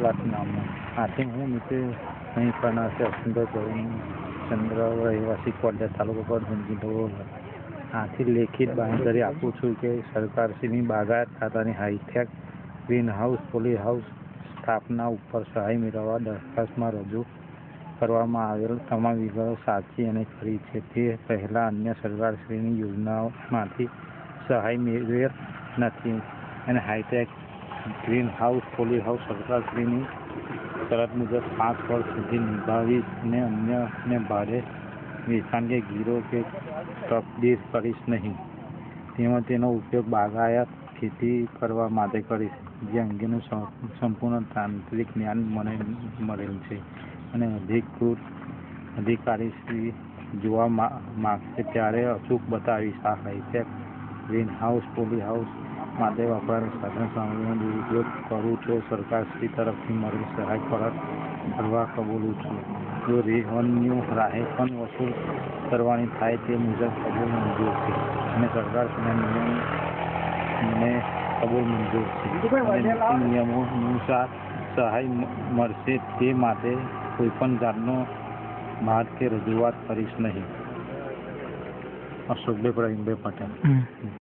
વિલાસ નામનો. આથી હું મિત્ર અહીં કરનાર અશ્વિનભાઈ ચંદ્ર રહેવાસી કોડ્યા તાલુકો ગઢ જિલ્લો. આથી લેખિત બાંહેધરી આપું છું કે સરકારશ્રીની બાગાયત ખાતાની high tech green house poly house સ્થાપના ઉપર સહાય મેળવવા દરખાસ્તમાં રજૂ કરવામાં આવેલ તમામ વિગતો સાચી અને ખરી છે. તે પહેલાં અન્ય સરકારશ્રીની યોજનાઓમાંથી સહાય મેળવેલ નથી અને hitech green house poly house સરકારશ્રીની શરત મુજબ 5 વર્ષ સુધી નિભાવીશ ને અન્યને ભાડે વેચાણ કે ગીરો કે તબદીલ કરીશ નહીં. તેમજ તેનો ઉપયોગ બાગાયત ખેતી કરવા માટે કરીશ, જે અંગેનું સંપૂર્ણ તાંત્રિક જ્ઞાન મને મળેલ છે અને અધિકૃત અધિકારીશ્રી જોવા માગશે ત્યારે અચૂક બતાવીશ. આ high tech green house poly house માટે વપરાયેલ સાધન સામગ્રીનો દુરુપયોગ કરું છું. સરકારશ્રી તરફથી મળેલ સહાય પરત ભરવા કબૂલું છું. જો રેવન્યુ રાહે પણ વસૂલ કરવાની થાય તે મુજબ કબૂલ મંજૂર છે અને સરકારશ્રીના નિયમ મને કબૂલ મંજૂર છે અને નિયમો અનુસાર સહાય મળશે. તે માટે કોઈપણ જાતનો વાદ કે રજૂઆત કરીશ નહીં. અશોકભાઈ પ્રવીણભાઈ પટેલ.